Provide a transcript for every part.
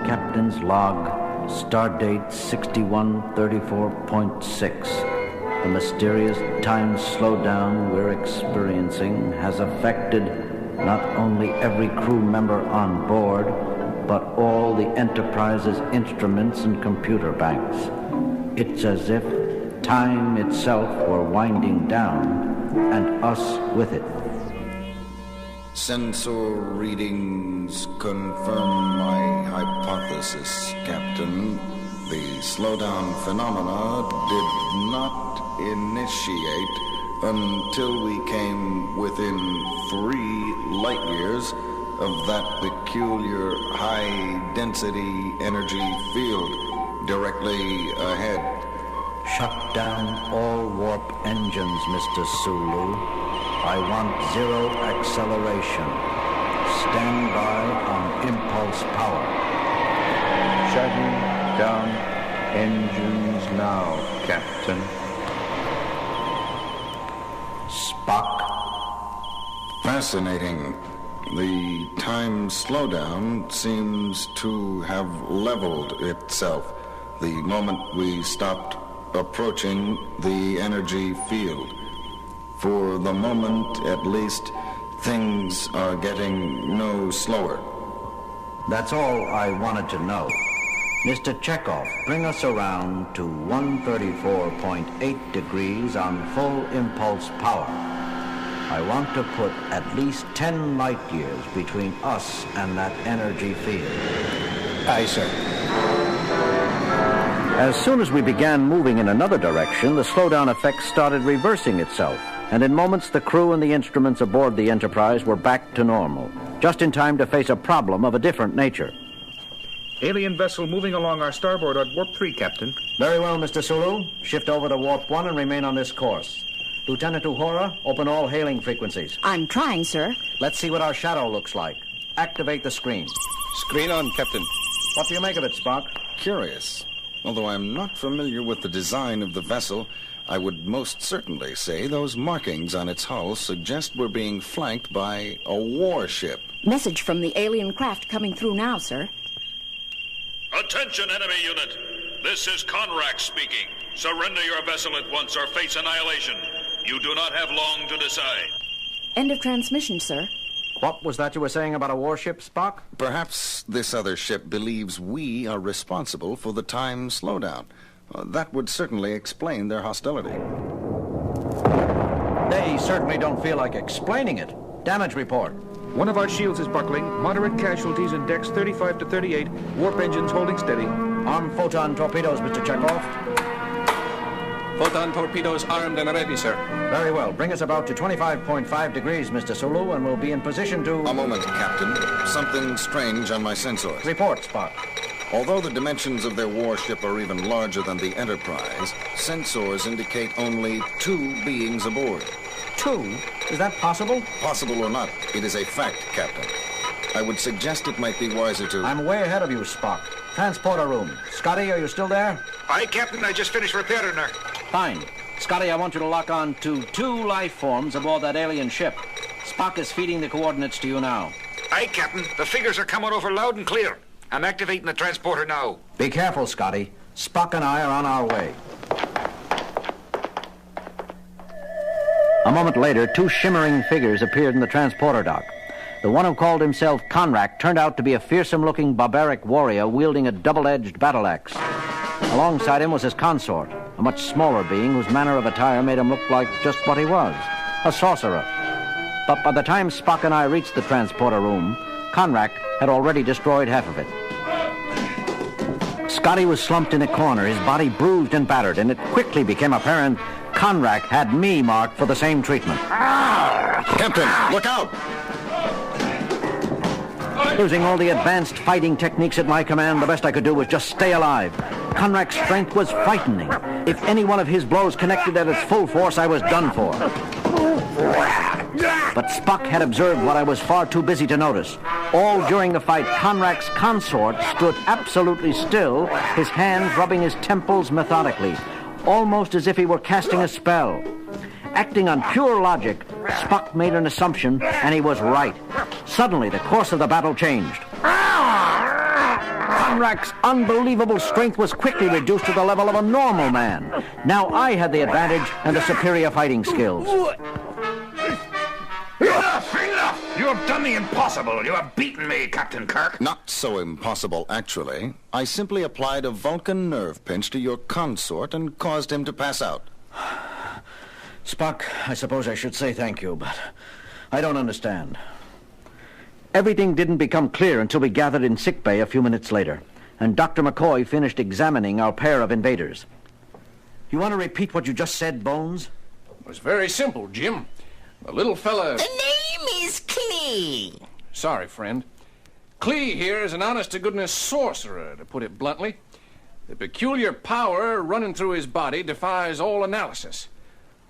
Captain's log, stardate 6134.6. The mysterious time slowdown we're experiencing has affected not only every crew member on board, but all the Enterprise's instruments and computer banks. It's as if time itself were winding down, and us with it. Sensor readings confirm my hypothesis, Captain. The slowdown phenomena did not initiate until we came within 3 light years of that peculiar high-density energy field directly ahead. Shut down all warp engines, Mr. Sulu. I want 0 acceleration. Stand by on impulse power. Shutting down engines now, Captain. Spock. Fascinating. The time slowdown seems to have leveled itself the moment we stopped approaching the energy field. For the moment, at least, things are getting no slower. That's all I wanted to know. Mr. Chekhov, bring us around to 134.8 degrees on full impulse power. I want to put at least 10 light years between us and that energy field. Aye, sir. As soon as we began moving in another direction, the slowdown effect started reversing itself, and in moments the crew and the instruments aboard the Enterprise were back to normal, just in time to face a problem of a different nature. Alien vessel moving along our starboard at warp 3, Captain. Very well, Mr. Sulu. Shift over to warp 1 and remain on this course. Lieutenant Uhura, open all hailing frequencies. I'm trying, sir. Let's see what our shadow looks like. Activate the screen. Screen on, Captain. What do you make of it, Spock? Curious. Although I'm not familiar with the design of the vessel, I would most certainly say those markings on its hull suggest we're being flanked by a warship. Message from the alien craft coming through now, sir. Attention, enemy unit. This is Conrack speaking. Surrender your vessel at once or face annihilation. You do not have long to decide. End of transmission, sir. What was that you were saying about a warship, Spock? Perhaps this other ship believes we are responsible for the time slowdown. That would certainly explain their hostility. They certainly don't feel like explaining it. Damage report. One of our shields is buckling. Moderate casualties in decks 35 to 38. Warp engines holding steady. Arm photon torpedoes, Mr. Chekhov. Photon torpedoes armed and ready, sir. Very well. Bring us about to 25.5 degrees, Mr. Sulu, and we'll be in position to... A moment, Captain. Something strange on my sensors. Report, Spock. Although the dimensions of their warship are even larger than the Enterprise, sensors indicate only 2 beings aboard. 2? Is that possible? Possible or not, it is a fact, Captain. I would suggest it might be wiser to... I'm way ahead of you, Spock. Transporter room. Scotty, are you still there? Aye, Captain. I just finished repairing her. Fine. Scotty, I want you to lock on to 2 life forms aboard that alien ship. Spock is feeding the coordinates to you now. Aye, Captain. The figures are coming over loud and clear. I'm activating the transporter now. Be careful, Scotty. Spock and I are on our way. A moment later, 2 shimmering figures appeared in the transporter dock. The one who called himself Conrack turned out to be a fearsome-looking barbaric warrior wielding a double-edged battle axe. Alongside him was his consort, a much smaller being whose manner of attire made him look like just what he was, a sorcerer. But by the time Spock and I reached the transporter room, Conrack had already destroyed half of it. Scotty was slumped in a corner, his body bruised and battered, and it quickly became apparent Conrack had me marked for the same treatment. Captain, look out! Using all the advanced fighting techniques at my command, the best I could do was just stay alive. Conrack's strength was frightening. If any one of his blows connected at its full force, I was done for. But Spock had observed what I was far too busy to notice. All during the fight, Conrack's consort stood absolutely still, his hands rubbing his temples methodically, almost as if he were casting a spell. Acting on pure logic, Spock made an assumption, and he was right. Suddenly, the course of the battle changed. Conrac's unbelievable strength was quickly reduced to the level of a normal man. Now I had the advantage and the superior fighting skills. Enough! You have done the impossible. You have beaten me, Captain Kirk. Not so impossible, actually. I simply applied a Vulcan nerve pinch to your consort and caused him to pass out. Spock, I suppose I should say thank you, but I don't understand. Everything didn't become clear until we gathered in sickbay a few minutes later, and Dr. McCoy finished examining our pair of invaders. You want to repeat what you just said, Bones? It was very simple, Jim. The little fella... The name is Klee. Sorry, friend. Klee here is an honest-to-goodness sorcerer, to put it bluntly. The peculiar power running through his body defies all analysis.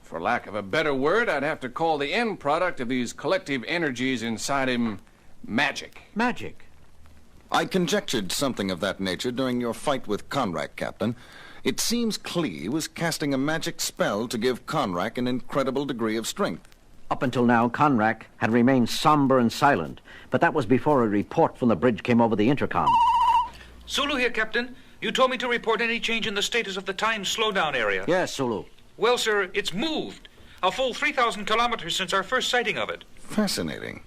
For lack of a better word, I'd have to call the end product of these collective energies inside him magic. Magic? I conjectured something of that nature during your fight with Conrack, Captain. It seems Klee was casting a magic spell to give Conrack an incredible degree of strength. Up until now, Conrack had remained somber and silent, but that was before a report from the bridge came over the intercom. Sulu here, Captain. You told me to report any change in the status of the time slowdown area. Yes, Sulu. Well, sir, it's moved. A full 3,000 kilometers since our first sighting of it. Fascinating.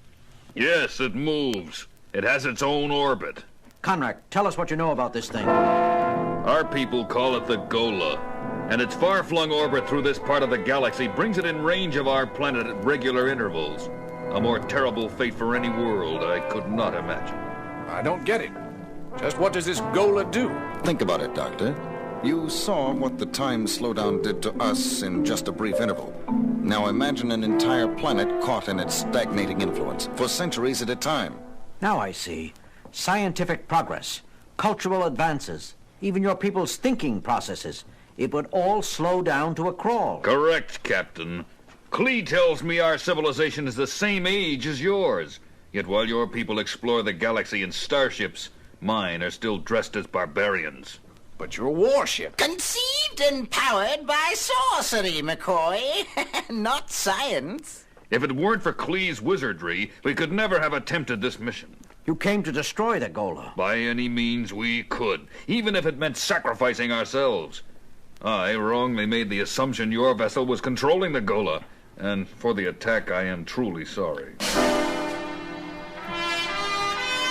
Yes, it moves. It has its own orbit. Conrack, tell us what you know about this thing. Our people call it the Gola, and its far-flung orbit through this part of the galaxy brings it in range of our planet at regular intervals. A more terrible fate for any world I could not imagine. I don't get it. Just what does this Gola do? Think about it, Doctor. You saw what the time slowdown did to us in just a brief interval. Now imagine an entire planet caught in its stagnating influence for centuries at a time. Now I see. Scientific progress, cultural advances, even your people's thinking processes. It would all slow down to a crawl. Correct, Captain. Klee tells me our civilization is the same age as yours. Yet while your people explore the galaxy in starships, mine are still dressed as barbarians. But your warship... Conceived and powered by sorcery, McCoy. Not science. If it weren't for Klee's wizardry, we could never have attempted this mission. You came to destroy the Gola. By any means we could, even if it meant sacrificing ourselves. I wrongly made the assumption your vessel was controlling the Gola, and for the attack I am truly sorry.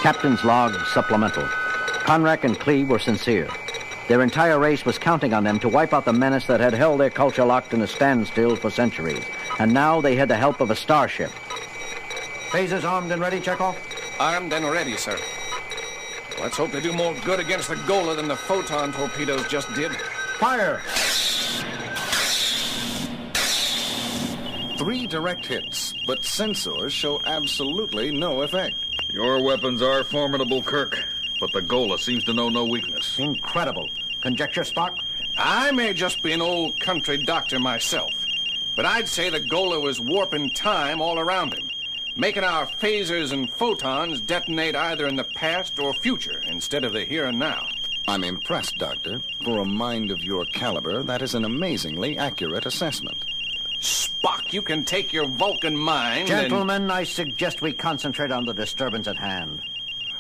Captain's log supplemental. Conrack and Klee were sincere. Their entire race was counting on them to wipe out the menace that had held their culture locked in a standstill for centuries. And now they had the help of a starship. Phasers armed and ready, Chekhov? Armed and ready, sir. Let's hope they do more good against the Gola than the photon torpedoes just did. Fire! 3 direct hits, but sensors show absolutely no effect. Your weapons are formidable, Kirk, but the Gola seems to know no weakness. Incredible. Conjecture, Spock? I may just be an old country doctor myself, but I'd say the Gola was warping time all around him, making our phasers and photons detonate either in the past or future instead of the here and now. I'm impressed, Doctor. For a mind of your caliber, that is an amazingly accurate assessment. Spock, you can take your Vulcan mind Gentlemen, I suggest we concentrate on the disturbance at hand.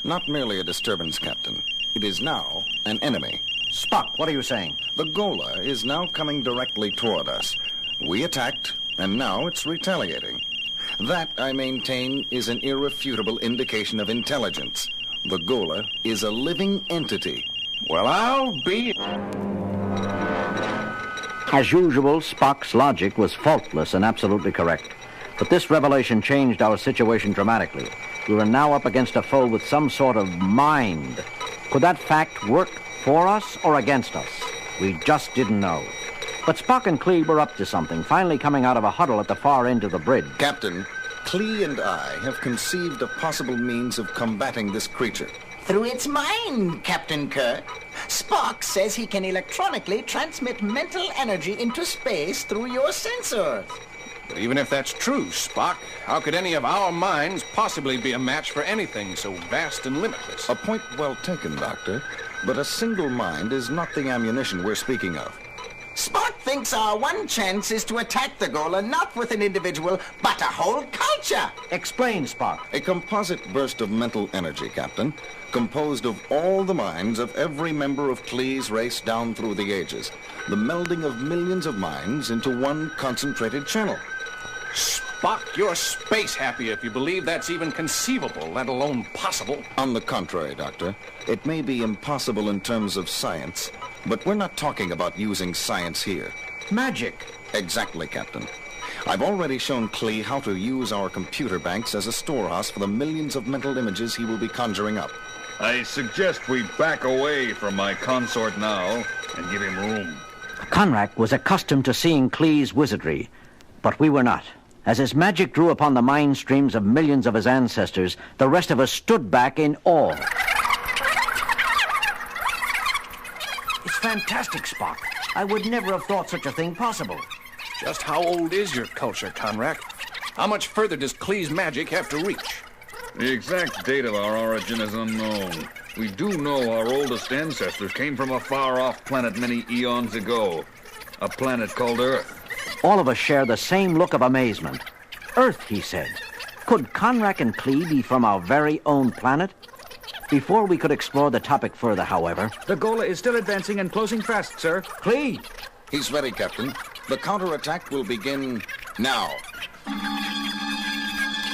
Not merely a disturbance, Captain. It is now an enemy. Spock, what are you saying? The Gola is now coming directly toward us. We attacked, and now it's retaliating. That, I maintain, is an irrefutable indication of intelligence. The Gola is a living entity. Well, I'll be... As usual, Spock's logic was faultless and absolutely correct. But this revelation changed our situation dramatically. We were now up against a foe with some sort of mind. Could that fact work for us or against us? We just didn't know. But Spock and Klee were up to something, finally coming out of a huddle at the far end of the bridge. Captain, Klee and I have conceived a possible means of combating this creature. Through its mind, Captain Kirk. Spock says he can electronically transmit mental energy into space through your sensors. But even if that's true, Spock, how could any of our minds possibly be a match for anything so vast and limitless? A point well taken, Doctor. But a single mind is not the ammunition we're speaking of. Spock thinks our one chance is to attack the Gola not with an individual, but a whole culture. Explain, Spock. A composite burst of mental energy, Captain, composed of all the minds of every member of Klee's race down through the ages. The melding of millions of minds into one concentrated channel. Spock, you're space happy if you believe that's even conceivable, let alone possible. On the contrary, Doctor, it may be impossible in terms of science, but we're not talking about using science here. Magic. Exactly, Captain. I've already shown Klee how to use our computer banks as a storehouse for the millions of mental images he will be conjuring up. I suggest we back away from my consort now and give him room. Conrack was accustomed to seeing Klee's wizardry, but we were not. As his magic drew upon the mind streams of millions of his ancestors, the rest of us stood back in awe. It's fantastic, Spock. I would never have thought such a thing possible. Just how old is your culture, Conrack? How much further does Klee's magic have to reach? The exact date of our origin is unknown. We do know our oldest ancestors came from a far-off planet many eons ago. A planet called Earth. All of us share the same look of amazement. Earth, he said. Could Conrack and Klee be from our very own planet? Before we could explore the topic further, however... The Gola is still advancing and closing fast, sir. Klee! He's ready, Captain. The counterattack will begin now.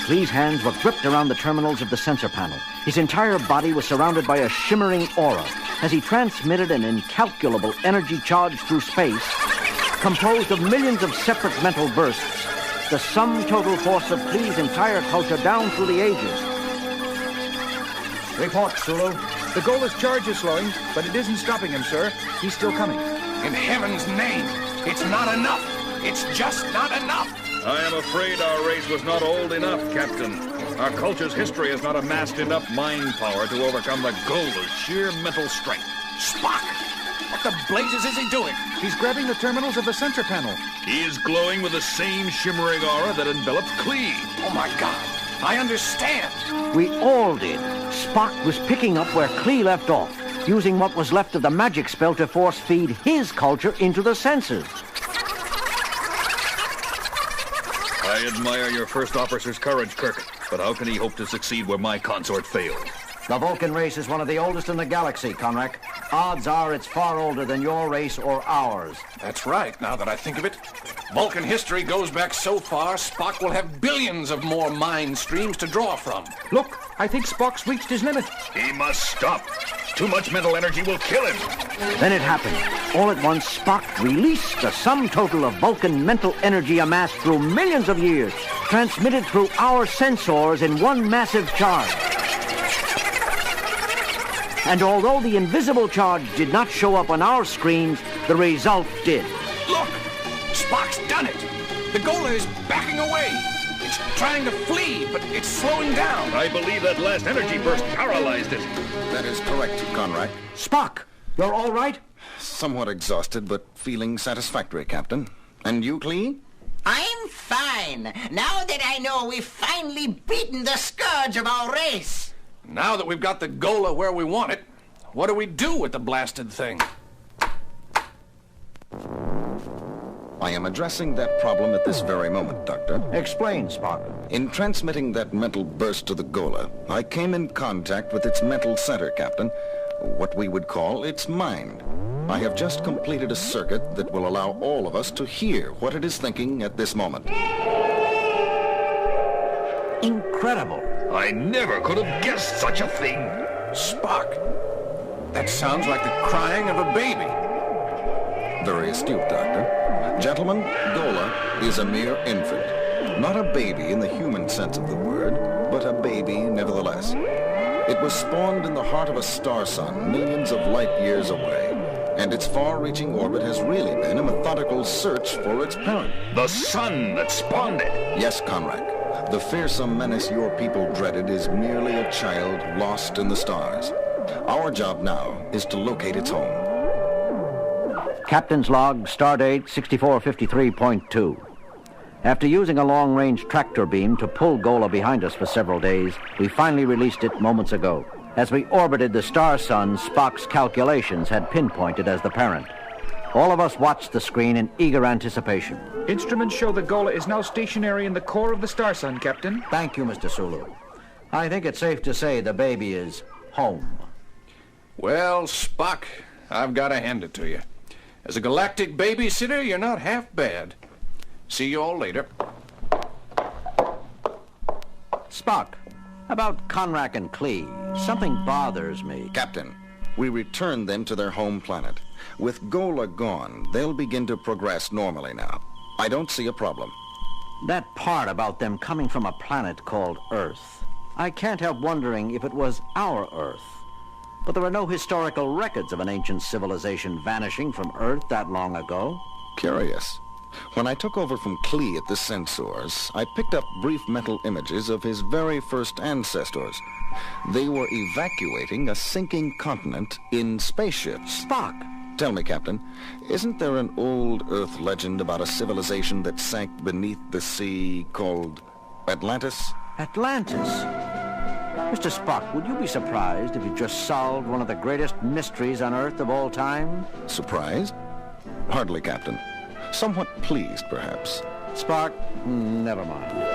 Klee's hands were gripped around the terminals of the sensor panel. His entire body was surrounded by a shimmering aura as he transmitted an incalculable energy charge through space, composed of millions of separate mental bursts, the sum total force of Klee's entire culture down through the ages. Report, Sulu. The Gola's charge is slowing, but it isn't stopping him, sir. He's still coming. In heaven's name, it's not enough. It's just not enough. I am afraid our race was not old enough, Captain. Our culture's history has not amassed enough mind power to overcome the Gola's sheer mental strength. Spock! What the blazes is he doing? He's grabbing the terminals of the sensor panel. He is glowing with the same shimmering aura that enveloped Klee. Oh, my God. I understand. We all did. Spock was picking up where Klee left off, using what was left of the magic spell to force feed his culture into the senses. I admire your first officer's courage, Kirk, but how can he hope to succeed where my consort failed? The Vulcan race is one of the oldest in the galaxy, Conrack. Odds are it's far older than your race or ours. That's right, now that I think of it. Vulcan history goes back so far, Spock will have billions of more mind streams to draw from. Look, I think Spock's reached his limit. He must stop. Too much mental energy will kill him. Then it happened. All at once, Spock released the sum total of Vulcan mental energy amassed through millions of years, transmitted through our sensors in one massive charge. And although the invisible charge did not show up on our screens, the result did. Look! Spock's done it! The Gola is backing away! It's trying to flee, but it's slowing down. I believe that last energy burst paralyzed it. That is correct, Conrack. Spock, you're all right? Somewhat exhausted, but feeling satisfactory, Captain. And you, Klee? I'm fine. Now that I know we've finally beaten the scourge of our race. Now that we've got the Gola where we want it, what do we do with the blasted thing? I am addressing that problem at this very moment, Doctor. Explain, Spock. In transmitting that mental burst to the Gola, I came in contact with its mental center, Captain. What we would call its mind. I have just completed a circuit that will allow all of us to hear what it is thinking at this moment. Incredible. I never could have guessed such a thing. Spock, that sounds like the crying of a baby. Very astute, Doctor. Gentlemen, Gola is a mere infant. Not a baby in the human sense of the word, but a baby nevertheless. It was spawned in the heart of a star sun millions of light years away, and its far-reaching orbit has really been a methodical search for its parent. The sun that spawned it. Yes, Conrack. The fearsome menace your people dreaded is merely a child lost in the stars. Our job now is to locate its home. Captain's log, stardate 6453.2. After using a long-range tractor beam to pull Gola behind us for several days, we finally released it moments ago. As we orbited the star sun, Spock's calculations had pinpointed as the parent. All of us watched the screen in eager anticipation. Instruments show the Gola is now stationary in the core of the star sun, Captain. Thank you, Mr. Sulu. I think it's safe to say the baby is home. Well, Spock, I've got to hand it to you. As a galactic babysitter, you're not half bad. See you all later. Spock, about Conrack and Klee, something bothers me. Captain, we returned them to their home planet. With Gola gone, they'll begin to progress normally now. I don't see a problem. That part about them coming from a planet called Earth, I can't help wondering if it was our Earth. But there are no historical records of an ancient civilization vanishing from Earth that long ago. Curious. When I took over from Klee at the Sensors, I picked up brief mental images of his very first ancestors. They were evacuating a sinking continent in spaceships. Spock! Tell me, Captain, isn't there an old Earth legend about a civilization that sank beneath the sea called Atlantis? Atlantis? Mr. Spock, would you be surprised if you just solved one of the greatest mysteries on Earth of all time? Surprised? Hardly, Captain. Somewhat pleased, perhaps. Spock, never mind.